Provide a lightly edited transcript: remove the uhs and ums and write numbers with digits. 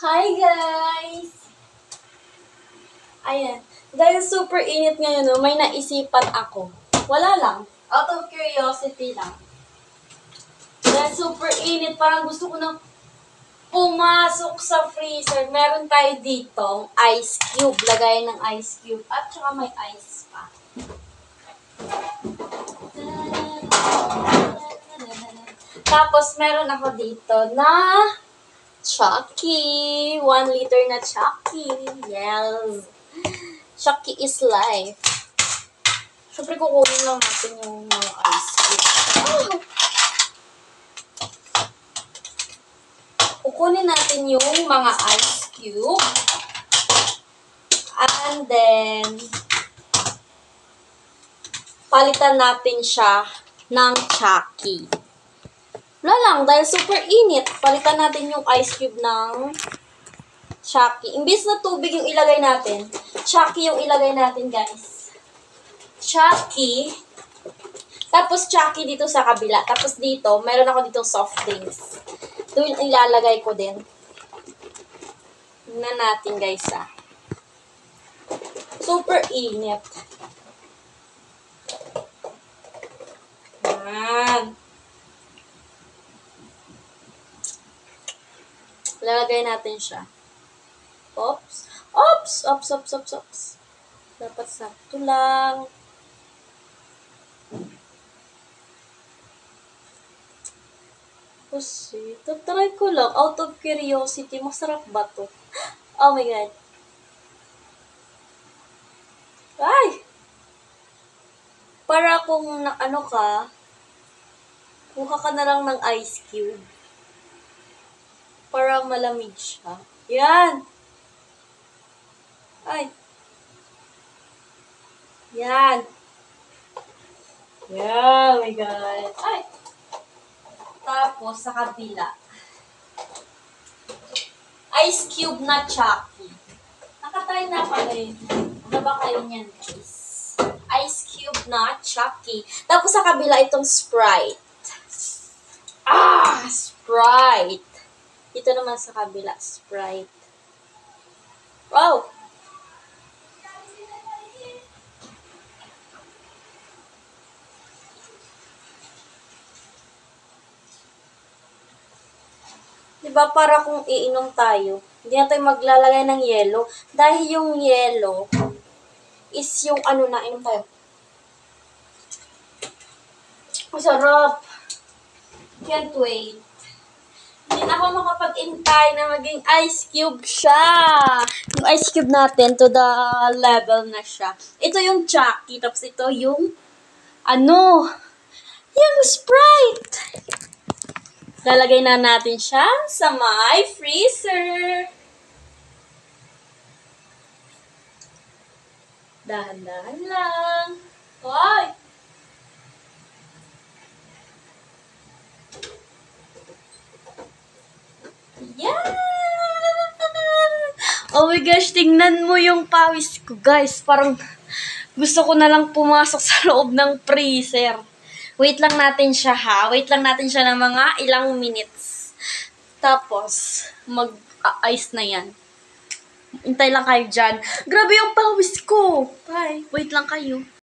Hi guys! Ayan. Dahil super init ngayon, no, may naisipan ako. Wala lang. Out of curiosity lang. Dahil super init, parang gusto ko na pumasok sa freezer. Meron tayo dito, ice cube. Lagayan ng ice cube. At saka may ice pa. Tapos meron ako dito na Chucky. 1 liter na Chucky. Yes. Chucky is life. Siyempre, kukunin lang natin yung mga ice cube. Oh! Kukunin natin yung mga ice cube. And then, palitan natin siya ng Chucky. Wala lang, dahil super init, palitan natin yung ice cube ng Chucky. Imbis na tubig yung ilagay natin, Chucky yung ilagay natin, guys. Chucky. Tapos Chucky dito sa kabila. Tapos dito, meron ako dito soft drinks. Ito yung ilalagay ko din. Tingnan natin, guys, ah. Super init. Yan. Lalagay natin siya. Oops. Oops! Oops, oops, oops, oops. Dapat sakto lang. Kasi, try ko lang. Out of curiosity, masarap ba to? Oh my God. Ay! Para kung ano ka, kuha ka na lang ng ice cube. Para malamig siya. Yan! Ay! Yan! Yeah, oh my God. Ay! Tapos, sa kabila. Ice cube na Chucky. Nakatry na pala yun. Ano ba kayo niyan, guys? Ice cube na Chucky. Tapos, sa kabila, itong Sprite. Ah! Sprite. Dito naman sa kabila, Sprite. Wow! Diba para kung iinom tayo, hindi na tayo maglalagay ng yelo. Dahil yung yelo is yung ano na, inom tayo. Masarap. Can't wait. Hindi na ako makapag-intay na maging ice cube siya. Yung ice cube natin to the level na siya. Ito yung Chucky, tapos ito yung yung Sprite. Lalagay na natin siya sa my freezer. Dahan-dahan lang. Hoy! Yan! Oh my gosh, tingnan mo yung pawis ko, guys. Parang gusto ko na lang pumasok sa loob ng freezer. Wait lang natin siya, ha? Wait lang natin siya ng mga ilang minutes. Tapos, mag-ice na yan. Hintay lang kayo dyan. Grabe yung pawis ko. Bye. Wait lang kayo.